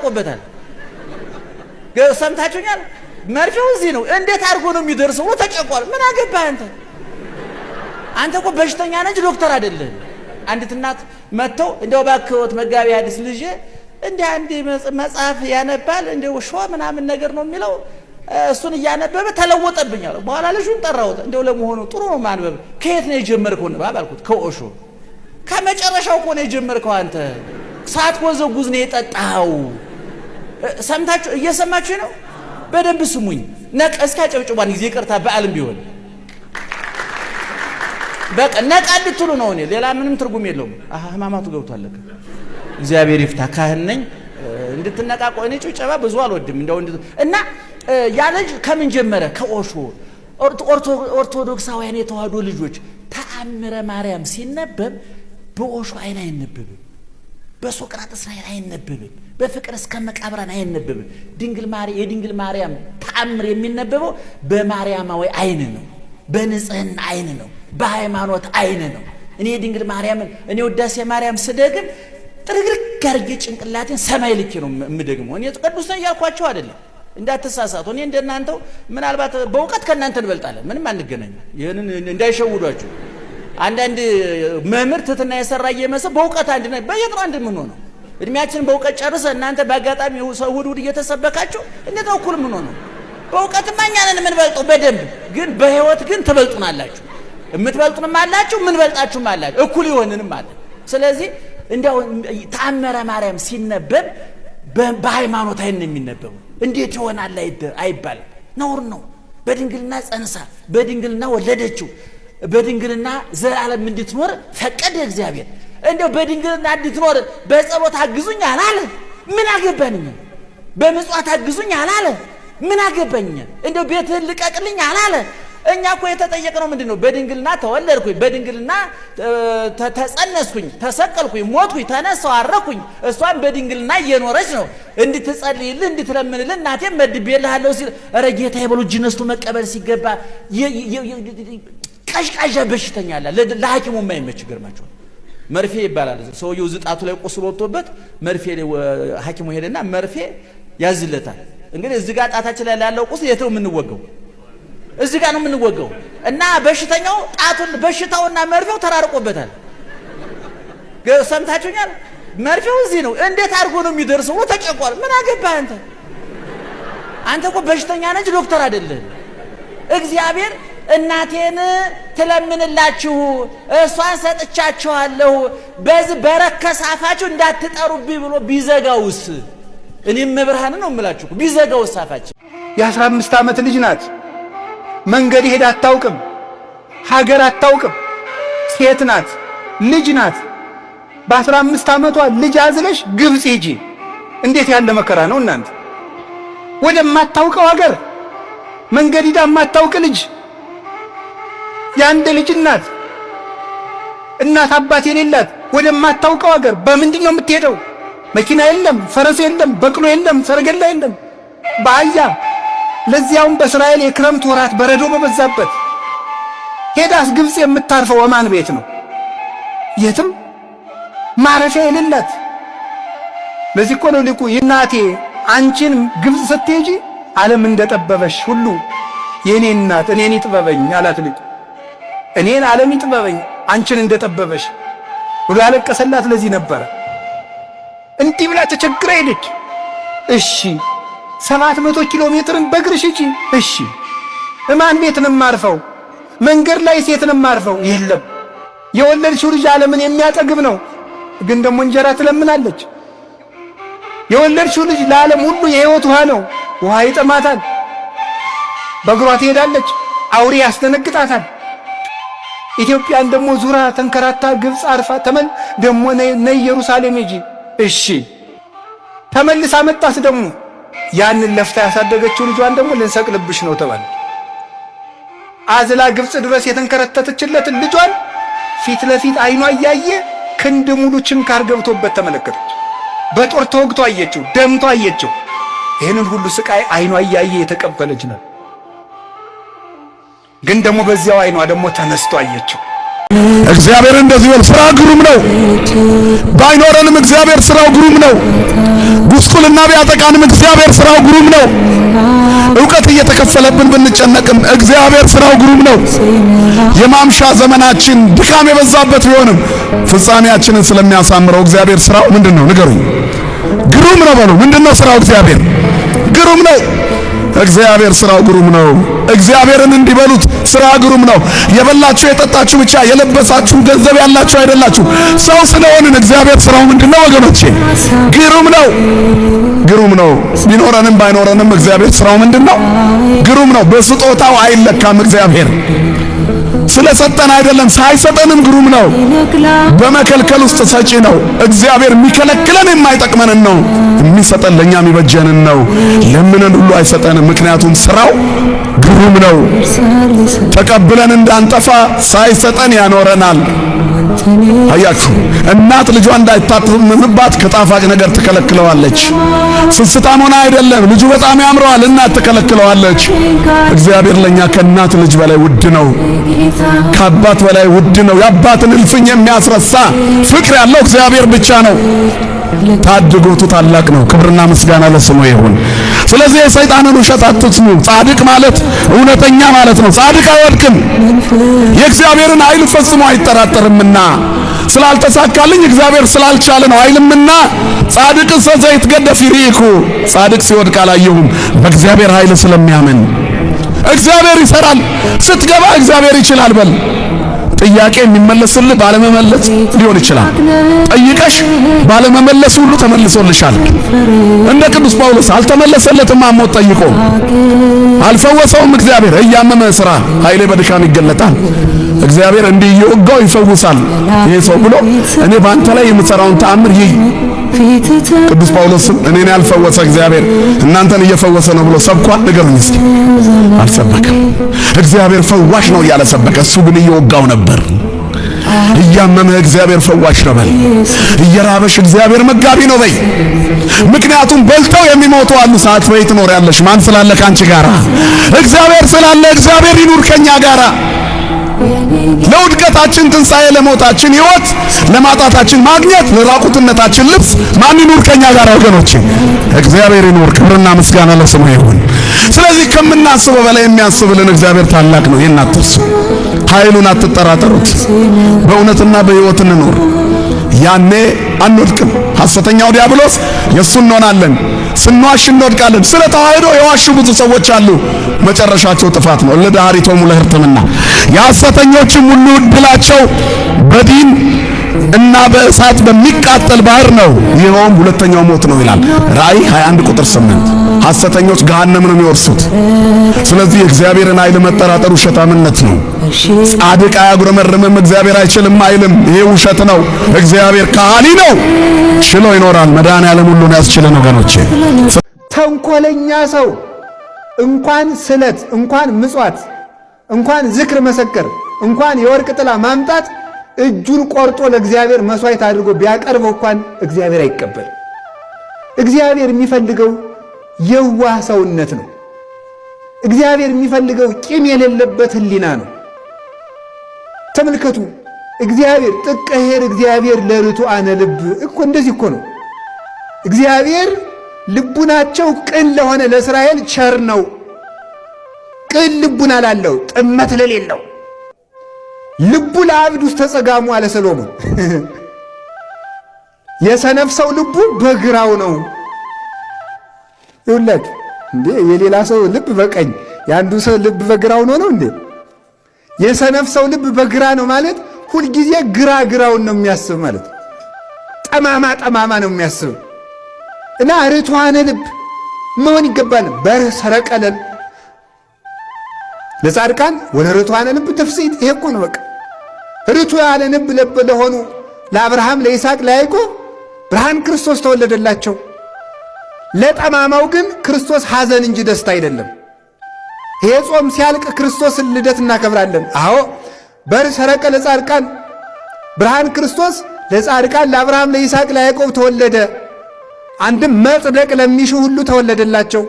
ቆበታል ሰምታችሁኛል መርፌው እዚህ ነው እንዴት አድርጎ ነው የሚደርሰው ተጨቋል ምን አገባህ አንተ እኮ በሽተኛ ነህ ዶክተር አይደለም አንዲት እናት መተው እንደው ባክዎት መጋቢ ሐዲስ ልጅ እንደ አንድ መጽሐፍ ያነባል እንደው ሾህ ምናምን ነገር ነው የሚለው እሱን ያነበበ ተለወጠብኝ አለ በኋላ ልጁን ጠራውት እንደው ለመሆኑ ጥሩ ነው ማንበብ ከየት ነው የጀመርከው ንባብ አልኩት ከኦሾ ከመጨረሻው እኮ ነው የጀመርከው አንተ ሳትወዘጉዝ ነው የጠጣው ሰምታችሁ እየሰማችሁ ነው በደንብ ስሙኝ ነቅ እስከ ጨብጭባን ጊዜ ይቅርታ በዓልም ቢሆን በቃ ነቃ እንድትሉ ነው እኔ ሌላ ምንም ትርጉም የለውም ህማማቱ ገብቷል እግዚአብሔር ይፍታ ካህን ነኝ እንድትነቃቆ እኔ ጭብጨባ ብዙ አልወድም እንደው እና ያ ልጅ ከምን ጀመረ ከኦሾ ኦርቶዶክሳውያን የተዋህዶ ልጆች ተአምረ ማርያም ሲነበብ በኦሾ አይን አይነበብም በሶቅራጥስ ላይ አይነበብም በፍቅር እስከ መቃብራን አይነበብም የድንግል ማርያም ተአምር የሚነበበው በማርያማዊ አይን ነው በንጽህና አይን ነው በሃይማኖት አይን ነው እኔ ድንግል ማርያምን እኔ ውዳሴ ማርያም ስደግም ጥርግርግ ጋርጌ ጭንቅላቴን ሰማይ ልኬ ነው የምደግመው እኔ ቅዱስ ነው ያልኳችሁ አይደለም እንዳትሳሳቱ እኔ እንደናንተው ምናልባት በእውቀት ከናንተ እንበልጣለን ምንም አንገናኝ ይሄንን እንዳይሸውዷችሁ አንዳንድ መምህር ትትና የሰራ እየመሰለ በእውቀት አንድ ነው በየጥሩ አንድ ምን ሆነው እድሜያችን በእውቀት ጨርሰ እናንተ በአጋጣሚ ሰው ሁሉ እየተሰበካችሁ እንዴት ነው እኩል ምን ሆነው በእውቀት ማኛነን ምን በልጠው በደንብ ግን በህይወት ግን ትበልጡናላችሁ የምትበልጡንም አላችሁ ምን በልጣችሁም አላችሁ እኩል ይሆንንም አለ ስለዚህ እንደው ተአምረ ማርያም ሲነበብ በሃይማኖት አይን የሚነበቡ እንዴት ይሆናል አይባልም ነውር ነው በድንግልና ጸንሳ በድንግልና ወለደችው በድንግልና ዘላለም እንድትኖር ፈቀደ እግዚአብሔር እንደው በድንግልና እንድትኖር በጸሎት አግዙኝ አላለ ምን አገባኝ በመጽዋት አግዙኝ አላለ ምን አገባኝ እንደው ቤትህን ልቀቅልኝ አላለ እኛ እኮ የተጠየቅነው ምንድነው በድንግልና ተወለድኩኝ በድንግልና ተጸነስኩኝ ተሰቀልኩኝ ሞትኩኝ ተነሳው አረኩኝ እሷን በድንግልና እየኖረች ነው እንድትጸልይልህ እንድትለምንልህ እናቴም መድቤልሃለሁ ሲል ኧረ ጌታዬ ብሎ እጅ ነስቶ መቀበል ሲገባ ቀሽቃዣ በሽተኛ አለ ለሐኪሙ የማይመች ግርማቸው መርፌ ይባላል ሰውየው ዝጣቱ ላይ ቁስል ወጥቶበት መርፌ ሐኪሙ ሄደና መርፌ ያዝለታል እንግዲህ እዚህ ጋር ጣታችን ላይ ያለው ቁስል የተው የምንወገው እዚህ ጋር ነው የምንወገው እና በሽተኛው ጣቱን በሽታውና መርፌው ተራርቆበታል ሰምታችሁኛል መርፌው እዚህ ነው እንዴት አድርጎ ነው የሚደርሰው ተጨቋል ምን አገባህ አንተ እኮ በሽተኛ ነህ ዶክተር አይደለም እግዚአብሔር እናቴን ትለምንላችሁ እሷን ሰጥቻችኋለሁ በዚህ በረከሰ አፋችሁ እንዳትጠሩብኝ ብሎ ቢዘጋውስ እኔም መብርሃን ነው የምላችሁ ቢዘጋውስ አፋችሁ የ15 ዓመት ልጅ ናት መንገድ ሄዳ አታውቅም ሀገር አታውቅም ሴት ናት ልጅ ናት በ15 ዓመቷ ልጅ አዝለሽ ግብጽ ሂጂ እንዴት ያለ መከራ ነው እናንተ ወደማታውቀው ሀገር መንገድ ሄዳ ማታውቅ ልጅ ያንደ ልጅ እናት አባት የሌላት ወደማታውቀው ሀገር በምንድን ነው የምትሄደው መኪና የለም ፈረስ የለም በቅሎ የለም ሰረገላ የለም በአህያ ለዚያውም በእስራኤል የክረምት ወራት በረዶ በበዛበት ሄዳስ ግብጽ የምታርፈው ወማን ቤት ነው የትም ማረፊያ የሌላት ለዚህ እኮ ነው ሊቁ እናቴ አንቺን ግብጽ ስትሄጂ ዓለም እንደጠበበሽ ሁሉ የኔ እናት እኔን ይጥበበኝ አላት ሊቁ እኔን ዓለም ይጥበበኝ አንቺን እንደጠበበሽ ሁሉ ያለቀሰላት ለዚህ ነበር እንዲህ ብላ ተቸግራ ሄደች እሺ 700 ኪሎ ሜትርን በእግርሽ ሂጂ እሺ እማን ቤት ነው ማርፈው መንገድ ላይ ሴት ነው ማርፈው የለም የወለድሽው ልጅ ዓለምን የሚያጠግብ ነው ግን ደግሞ እንጀራ ትለምናለች የወለድሽው ልጅ ለዓለም ሁሉ የህይወት ውሃ ነው ውሃ ይጠማታል በእግሯ ትሄዳለች አውሬ ያስደነግጣታል ኢትዮጵያን ደግሞ ዙራ ተንከራታ ግብጽ አርፋ ደግሞ ነይ ኢየሩሳሌም ሂጂ እሺ ተመልሳ መጣስ ደግሞ ያንን ለፍታ ያሳደገችው ልጇን ደግሞ ልንሰቅልብሽ ነው ተባለ አዝላ ግብጽ ድረስ የተንከረተተችለት ልጇን ፊት ለፊት አይኗ እያየ ክንድ ሙሉ ችንካር ገብቶበት ተመለከተች በጦር ተወግቶ አየችው ደምቶ አየችው ይሄንን ሁሉ ስቃይ አይኗ እያየ የተቀበለች ነው ግን ደግሞ በዚያው አይኗ ደግሞ ተነስቶ አየችው እግዚአብሔር እንደዚህ ይበል፣ ስራ ግሩም ነው። ባይኖረንም እግዚአብሔር ስራው ግሩም ነው። ጉስቁልና ቢያጠቃንም እግዚአብሔር ስራው ግሩም ነው። ዕውቀት እየተከፈለብን ብንጨነቅም እግዚአብሔር ስራው ግሩም ነው። የማምሻ ዘመናችን ድካም የበዛበት ቢሆንም ፍጻሜያችንን ስለሚያሳምረው እግዚአብሔር ስራው ምንድነው? ንገሩኝ። ግሩም ነው በሉ። ምንድነው ስራው? እግዚአብሔር ግሩም ነው። እግዚአብሔር ስራው ግሩም ነው። እግዚአብሔርን እንዲበሉት ስራ ግሩም ነው። የበላችሁ የጠጣችሁ ብቻ የለበሳችሁ ገንዘብ ያላችሁ አይደላችሁ። ሰው ስለሆንን እግዚአብሔር ስራው ምንድነው ወገኖቼ? ግሩም ነው። ግሩም ነው። ቢኖረንም ባይኖረንም እግዚአብሔር ስራው ምንድነው? ግሩም ነው። በስጦታው አይለካም። እግዚአብሔር ስለሰጠን አይደለም፣ ሳይሰጠንም ግሩም ነው። በመከልከል ውስጥ ሰጪ ነው። እግዚአብሔር የሚከለክለን የማይጠቅመንን ነው፣ የሚሰጠን ለኛ የሚበጀንን ነው። ለምንን ሁሉ አይሰጠንም፣ ምክንያቱም ስራው ግሩም ነው። ተቀብለን እንዳንጠፋ ሳይሰጠን ያኖረናል። አያችሁ፣ እናት ልጇ እንዳይታመምባት ከጣፋጭ ነገር ትከለክለዋለች። ስስታም ሆነ አይደለም፣ ልጁ በጣም ያምረዋል፣ እናት ትከለክለዋለች። እግዚአብሔር ለኛ ከእናት ልጅ በላይ ውድ ነው፣ ከአባት በላይ ውድ ነው። የአባትን እልፍኝ የሚያስረሳ ፍቅር ያለው እግዚአብሔር ብቻ ነው። ታድጎቱ ታላቅ ነው። ክብርና ምስጋና ለስሙ ይሁን። ስለዚህ የሰይጣንን ውሸት አትስሙ። ጻድቅ ማለት እውነተኛ ማለት ነው። ጻድቅ አይወድቅም፣ የእግዚአብሔርን ኃይል ፈጽሞ አይጠራጠርምና። ስላልተሳካልኝ እግዚአብሔር ስላልቻለ ነው አይልምና። ጻድቅ ዘይትገደፍ ይሪኩ፣ ጻድቅ ሲወድቅ አላየሁም፣ በእግዚአብሔር ኃይል ስለሚያምን እግዚአብሔር ይሰራል። ስትገባ እግዚአብሔር ይችላል በል። ጥያቄ የሚመለስልህ ባለመመለስ ሊሆን ይችላል። ጠይቀሽ ባለመመለስ ሁሉ ተመልሶልሻል። እንደ ቅዱስ ጳውሎስ አልተመለሰለትም። አሞት ጠይቆ አልፈወሰውም። እግዚአብሔር እያመመ ስራ ኃይሌ በድካም ይገለጣል። እግዚአብሔር እንዲህ እየወጋው ይፈውሳል። ይሄ ሰው ብሎ እኔ ባንተ ላይ የምሰራውን ተአምር ይይ። ቅዱስ ጳውሎስም እኔን ያልፈወሰ እግዚአብሔር እናንተን እየፈወሰ ነው ብሎ ሰብኳል። ንገሩኝ እስኪ። አልሰበከም። እግዚአብሔር ፈዋሽ ነው እያለ ሰበከ። እሱ ግን እየወጋው ነበር። እያመመህ እግዚአብሔር ፈዋሽ ነው በል። እየራበሽ እግዚአብሔር መጋቢ ነው በይ። ምክንያቱም በልተው የሚሞቱ አሉ። ሰዓት በይ ትኖሪያለሽ። ማን ስላለ ካንቺ ጋራ? እግዚአብሔር ስላለ እግዚአብሔር ይኑር ከኛ ጋራ። ለውድቀታችን ትንሣኤ፣ ለሞታችን ሕይወት፣ ለማጣታችን ማግኘት፣ ለራቁትነታችን ልብስ ማን ይኑር ከኛ ጋር ወገኖቼ? እግዚአብሔር ይኑር። ክብርና ምስጋና ለስሙ ይሁን። ስለዚህ ከምናስበው በላይ የሚያስብልን እግዚአብሔር ታላቅ ነው። ይህን አትርሱ። ኃይሉን አትጠራጠሩት። በእውነትና በሕይወት እንኖር። ያኔ አንወድቅም። ሐሰተኛው ዲያብሎስ የሱ እንሆናለን። ስንዋሽ እንወድቃለን። ስለ ተዋህዶ የዋሹ ብዙ ሰዎች አሉ። መጨረሻቸው ጥፋት ነው። ለዳሪቶሙ ለህርትምና የሐሰተኞችም ሁሉ ዕድላቸው በዲን እና በእሳት በሚቃጠል ባህር ነው፣ ይኸውም ሁለተኛው ሞት ነው ይላል ራእይ 21 ቁጥር 8። ሐሰተኞች ገሃነም ነው የሚወርሱት። ስለዚህ እግዚአብሔርን ኃይል መጠራጠር ውሸታምነት ነው። ጻድቅ አያጉረመርምም፣ እግዚአብሔር አይችልም አይልም። ይሄ ውሸት ነው። እግዚአብሔር ከሃሊ ነው፣ ችሎ ይኖራል። መድኃኔዓለም ሁሉን ያስችለን ወገኖቼ። ተንኮለኛ ሰው እንኳን ስለት፣ እንኳን ምጽዋት፣ እንኳን ዝክር መሰከር፣ እንኳን የወርቅ ጥላ ማምጣት እጁን ቆርጦ ለእግዚአብሔር መስዋዕት አድርጎ ቢያቀርበው እንኳን እግዚአብሔር አይቀበልም። እግዚአብሔር የሚፈልገው የዋህ ሰውነት ነው። እግዚአብሔር የሚፈልገው ቂም የሌለበት ሕሊና ነው። ተመልከቱ፣ እግዚአብሔር ጥቀ ኄር እግዚአብሔር ለርቱዓነ ልብ እኮ እንደዚህ እኮ ነው። እግዚአብሔር ልቡናቸው ቅን ለሆነ ለእስራኤል ቸር ነው። ቅን ልቡና ላለው ጥመት ለሌለው ልቡ ለአብድ ውስጥ ተጸጋሙ አለ ሰሎሞን። የሰነፍ ሰው ልቡ በግራው ነው። ይኸውላችሁ እንዴ የሌላ ሰው ልብ በቀኝ የአንዱ ሰው ልብ በግራው ነው እንዴ? የሰነፍ ሰው ልብ በግራ ነው ማለት ሁልጊዜ ግራውን ነው የሚያስብ ማለት፣ ጠማማ ነው የሚያስብ እና ርቱዓነ ልብ መሆን ይገባል። በሰረቀለን ለጻድቃን ወለ ርቱዓነ ልብ ተፍሲት። ይሄ እኮ ነው በቃ ርቱዓነ ልብ ለሆኑ ለአብርሃም፣ ለይስሐቅ፣ ለያዕቆብ ብርሃን ክርስቶስ ተወለደላቸው። ለጠማማው ግን ክርስቶስ ሐዘን እንጂ ደስታ አይደለም። ይሄ ጾም ሲያልቅ ክርስቶስን ልደት እናከብራለን። አዎ በሰረቀ ለጻድቃን ብርሃን ክርስቶስ ለጻድቃን ለአብርሃም፣ ለይስሐቅ፣ ለያዕቆብ ተወለደ። አንድም መጽደቅ ለሚሹ ሁሉ ተወለደላቸው።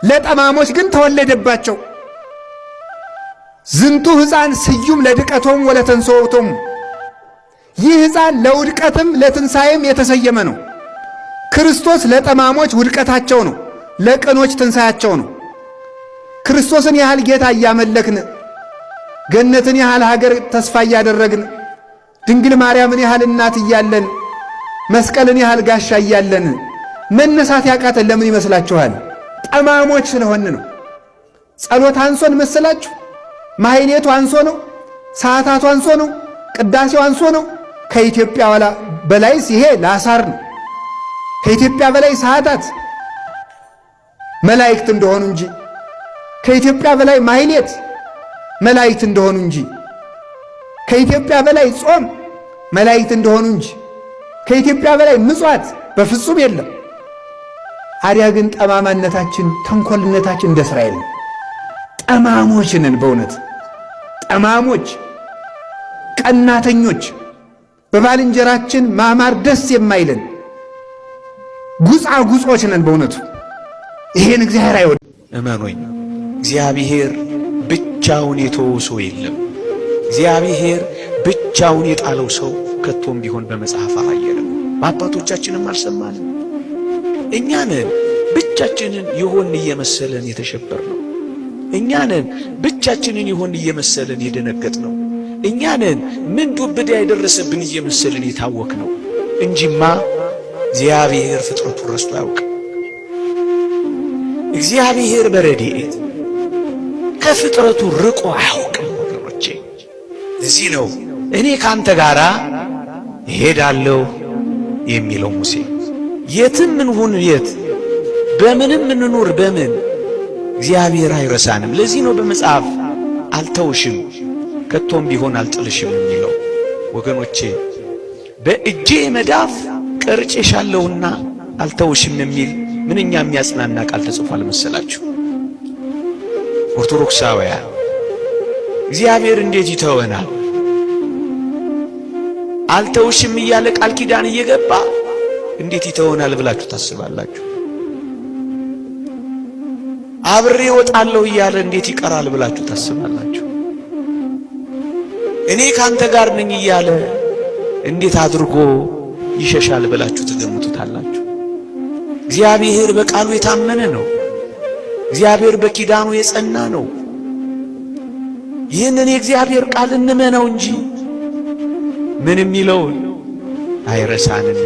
ለጠማሞች ግን ተወለደባቸው። ዝንቱ ሕፃን ስዩም ለድቀቶም ወለተንሥኦቶም። ይህ ሕፃን ለውድቀትም ለትንሣኤም የተሰየመ ነው። ክርስቶስ ለጠማሞች ውድቀታቸው ነው፣ ለቅኖች ትንሣኤያቸው ነው። ክርስቶስን ያህል ጌታ እያመለክን፣ ገነትን ያህል ሀገር ተስፋ እያደረግን፣ ድንግል ማርያምን ያህል እናት እያለን፣ መስቀልን ያህል ጋሻ እያለን መነሳት ያቃተን ለምን ይመስላችኋል? ጠማሞች ስለሆን ነው። ጸሎት አንሶን መሰላችሁ? ማህሌቱ አንሶ ነው? ሰዓታቱ አንሶ ነው? ቅዳሴው አንሶ ነው? ከኢትዮጵያ በላይስ ይሄ ላሳር ነው። ከኢትዮጵያ በላይ ሰዓታት መላእክት እንደሆኑ እንጂ፣ ከኢትዮጵያ በላይ ማህሌት መላእክት እንደሆኑ እንጂ፣ ከኢትዮጵያ በላይ ጾም መላእክት እንደሆኑ እንጂ፣ ከኢትዮጵያ በላይ ምጽዋት በፍጹም የለም። አዲያ ግን ጠማማነታችን፣ ተንኮልነታችን እንደ እስራኤል ነው። ጠማሞች ነን፣ በእውነት ጠማሞች፣ ቀናተኞች፣ በባልንጀራችን ማማር ደስ የማይለን ጉጻጉጾች ነን በእውነቱ። ይሄን እግዚአብሔር አይወድ። እመኑኝ፣ እግዚአብሔር ብቻውን የተወው ሰው የለም። እግዚአብሔር ብቻውን የጣለው ሰው ከቶም ቢሆን በመጽሐፍ አላየንም፣ በአባቶቻችንም አልሰማንም። እኛ ነን ብቻችንን ይሆን እየመሰለን የተሸበርነው። እኛ ነን ብቻችንን ይሆን እየመሰለን የደነገጥነው። እኛ ነን ምን ዱብዳ የደረሰብን እየመሰለን የታወክነው እንጂማ እግዚአብሔር ፍጥረቱን ረስቶ አያውቅም። እግዚአብሔር በረድኤት ከፍጥረቱ ርቆ አያውቅም ወገኖቼ። እዚህ ነው እኔ ካንተ ጋር እሄዳለሁ የሚለው ሙሴ። የትም እንሁን የት፣ በምንም እንኑር በምን እግዚአብሔር አይረሳንም። ለዚህ ነው በመጽሐፍ አልተውሽም ከቶም ቢሆን አልጥልሽም የሚለው። ወገኖቼ በእጄ መዳፍ ቀርጬሻለሁና አልተውሽም የሚል ምንኛ የሚያጽናና ቃል ተጽፏል መሰላችሁ? ኦርቶዶክሳውያን እግዚአብሔር እንዴት ይተወናል? አልተውሽም እያለ ቃል ኪዳን እየገባ እንዴት ይተወናል ብላችሁ ታስባላችሁ? አብሬ እወጣለሁ እያለ እንዴት ይቀራል ብላችሁ ታስባላችሁ? እኔ ካንተ ጋር ነኝ እያለ እንዴት አድርጎ ይሸሻል ብላችሁ ትገምቱታላችሁ? እግዚአብሔር በቃሉ የታመነ ነው። እግዚአብሔር በኪዳኑ የጸና ነው። ይህንን የእግዚአብሔር ቃል እንመነው እንጂ ምን የሚለውን አይረሳንም።